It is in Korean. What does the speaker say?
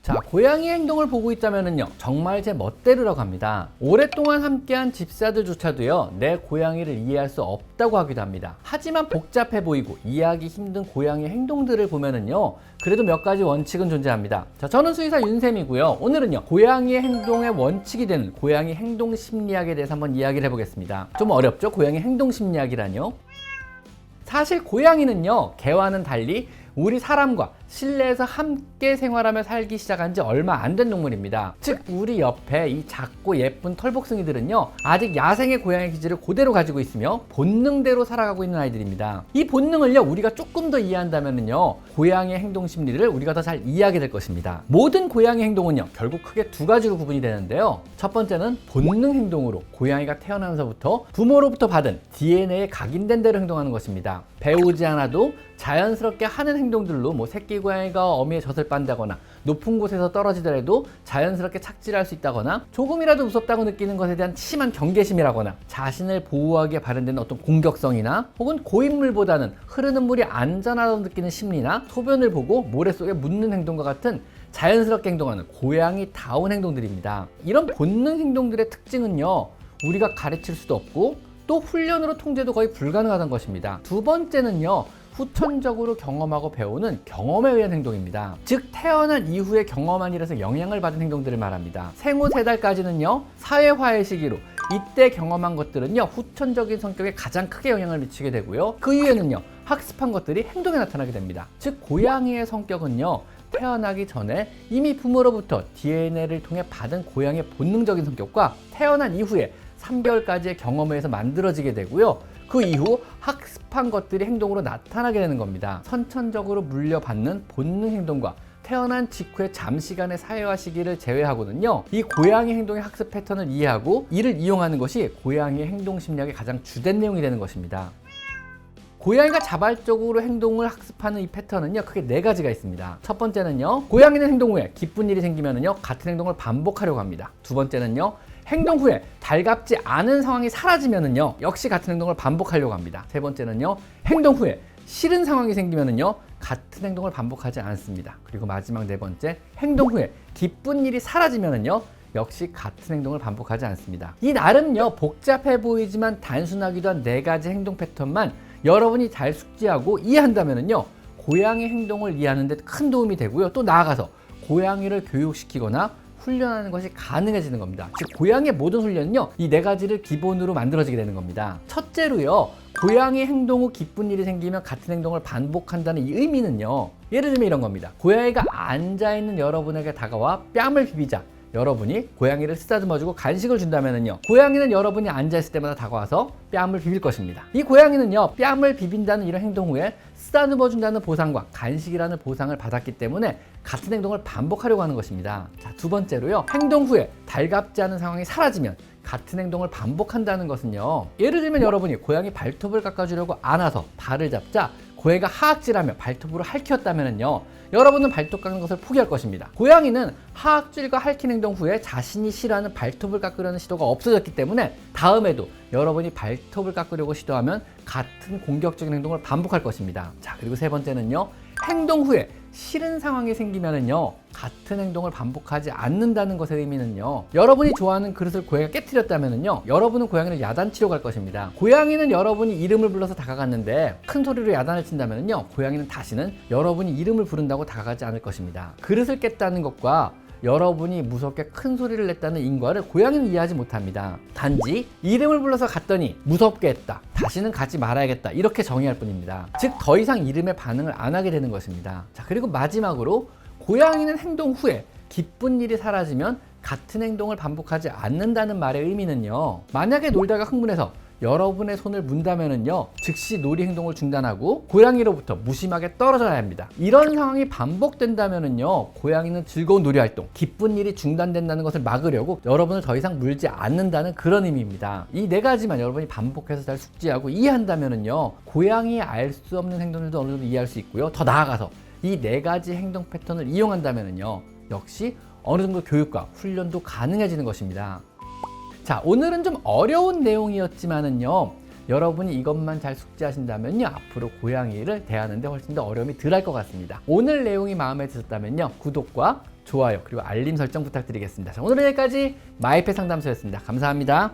자, 고양이 행동을 보고 있다면요 정말 제 멋대로라고 합니다. 오랫동안 함께한 집사들조차도요 내 고양이를 이해할 수 없다고 하기도 합니다. 하지만 복잡해 보이고 이해하기 힘든 고양이 행동들을 보면은요 그래도 몇 가지 원칙은 존재합니다. 자, 저는 수의사 윤쌤이고요. 오늘은요 고양이의 행동의 원칙이 되는 고양이 행동 심리학에 대해서 한번 이야기를 해보겠습니다. 좀 어렵죠? 고양이 행동 심리학이라뇨? 사실 고양이는요 개와는 달리 우리 사람과 실내에서 함께 생활하며 살기 시작한 지 얼마 안 된 동물입니다. 즉 우리 옆에 이 작고 예쁜 털복숭이들은요 아직 야생의 고양이 기질을 그대로 가지고 있으며 본능대로 살아가고 있는 아이들입니다. 이 본능을요 우리가 조금 더 이해한다면요 고양이의 행동 심리를 우리가 더 잘 이해하게 될 것입니다. 모든 고양이 행동은요 결국 크게 두 가지로 구분이 되는데요. 첫 번째는 본능 행동으로 고양이가 태어나면서부터 부모로부터 받은 DNA에 각인된 대로 행동하는 것입니다. 배우지 않아도 자연스럽게 하는 행동들로 뭐 새끼 고양이가 어미의 젖을 빤다거나 높은 곳에서 떨어지더라도 자연스럽게 착지를 할 수 있다거나 조금이라도 무섭다고 느끼는 것에 대한 심한 경계심이라거나 자신을 보호하기에 발현되는 어떤 공격성이나 혹은 고인물보다는 흐르는 물이 안전하다고 느끼는 심리나 소변을 보고 모래 속에 묻는 행동과 같은 자연스럽게 행동하는 고양이다운 행동들입니다. 이런 본능 행동들의 특징은요 우리가 가르칠 수도 없고 또 훈련으로 통제도 거의 불가능하다는 것입니다. 두 번째는요 후천적으로 경험하고 배우는 경험에 의한 행동입니다. 즉 태어난 이후에 경험한 일에서 영향을 받은 행동들을 말합니다. 생후 3달까지는요 사회화의 시기로 이때 경험한 것들은요 후천적인 성격에 가장 크게 영향을 미치게 되고요 그 이후에는요 학습한 것들이 행동에 나타나게 됩니다. 즉 고양이의 성격은요 태어나기 전에 이미 부모로부터 DNA를 통해 받은 고양이의 본능적인 성격과 태어난 이후에 3개월까지의 경험에 의해서 만들어지게 되고요 그 이후 학습한 것들이 행동으로 나타나게 되는 겁니다. 선천적으로 물려받는 본능 행동과 태어난 직후의 잠시간의 사회화 시기를 제외하고는요 이 고양이 행동의 학습 패턴을 이해하고 이를 이용하는 것이 고양이의 행동 심리학의 가장 주된 내용이 되는 것입니다. 고양이가 자발적으로 행동을 학습하는 이 패턴은요 크게 4가지가 있습니다. 첫 번째는요 고양이는 행동 후에 기쁜 일이 생기면은요 같은 행동을 반복하려고 합니다. 두 번째는요 행동 후에 달갑지 않은 상황이 사라지면은요 역시 같은 행동을 반복하려고 합니다. 세 번째는요 행동 후에 싫은 상황이 생기면은요 같은 행동을 반복하지 않습니다. 그리고 마지막 4번째 행동 후에 기쁜 일이 사라지면은요 역시 같은 행동을 반복하지 않습니다. 이 나름요 복잡해 보이지만 단순하기도 한 4가지 행동 패턴만 여러분이 잘 숙지하고 이해한다면은요 고양이 행동을 이해하는 데 큰 도움이 되고요 또 나아가서 고양이를 교육시키거나 훈련하는 것이 가능해지는 겁니다. 즉 고양이의 모든 훈련은요 이 4가지를 기본으로 만들어지게 되는 겁니다. 첫째로요 고양이 행동 후 기쁜 일이 생기면 같은 행동을 반복한다는 이 의미는요 예를 들면 이런 겁니다. 고양이가 앉아있는 여러분에게 다가와 뺨을 비비자 여러분이 고양이를 쓰다듬어주고 간식을 준다면요 고양이는 여러분이 앉아있을 때마다 다가와서 뺨을 비빌 것입니다. 이 고양이는요 뺨을 비빈다는 이런 행동 후에 쓰다듬어준다는 보상과 간식이라는 보상을 받았기 때문에 같은 행동을 반복하려고 하는 것입니다. 자, 두 번째로요 행동 후에 달갑지 않은 상황이 사라지면 같은 행동을 반복한다는 것은요 예를 들면 여러분이 고양이 발톱을 깎아주려고 안아서 발을 잡자 고양이가 하악질하며 발톱으로 핥혔다면요 여러분은 발톱 깎는 것을 포기할 것입니다. 고양이는 하악질과 핥힌 행동 후에 자신이 싫어하는 발톱을 깎으려는 시도가 없어졌기 때문에 다음에도 여러분이 발톱을 깎으려고 시도하면 같은 공격적인 행동을 반복할 것입니다. 자, 그리고 세 번째는요 행동 후에 싫은 상황이 생기면은요 같은 행동을 반복하지 않는다는 것의 의미는요 여러분이 좋아하는 그릇을 고양이가 깨트렸다면은요 여러분은 고양이를 야단치려고 할 것입니다. 고양이는 여러분이 이름을 불러서 다가갔는데 큰 소리로 야단을 친다면은요 고양이는 다시는 여러분이 이름을 부른다고 다가가지 않을 것입니다. 그릇을 깼다는 것과 여러분이 무섭게 큰 소리를 냈다는 인과를 고양이는 이해하지 못합니다. 단지 이름을 불러서 갔더니 무섭게 했다, 다시는 가지 말아야겠다 이렇게 정의할 뿐입니다. 즉 더 이상 이름에 반응을 안 하게 되는 것입니다. 자, 그리고 마지막으로 고양이는 행동 후에 기쁜 일이 사라지면 같은 행동을 반복하지 않는다는 말의 의미는요 만약에 놀다가 흥분해서 여러분의 손을 문다면은요 즉시 놀이 행동을 중단하고 고양이로부터 무심하게 떨어져야 합니다. 이런 상황이 반복된다면은요 고양이는 즐거운 놀이 활동, 기쁜 일이 중단된다는 것을 막으려고 여러분을 더 이상 물지 않는다는 그런 의미입니다. 이 4가지만 여러분이 반복해서 잘 숙지하고 이해한다면은요 고양이의 알 수 없는 행동들도 어느 정도 이해할 수 있고요 더 나아가서 이 4가지 행동 패턴을 이용한다면은요 역시 어느 정도 교육과 훈련도 가능해지는 것입니다. 자, 오늘은 좀 어려운 내용이었지만은요 여러분이 이것만 잘 숙지하신다면요 앞으로 고양이를 대하는데 훨씬 더 어려움이 덜 할 것 같습니다. 오늘 내용이 마음에 드셨다면요 구독과 좋아요 그리고 알림 설정 부탁드리겠습니다. 자, 오늘은 여기까지 마이펫 상담소였습니다. 감사합니다.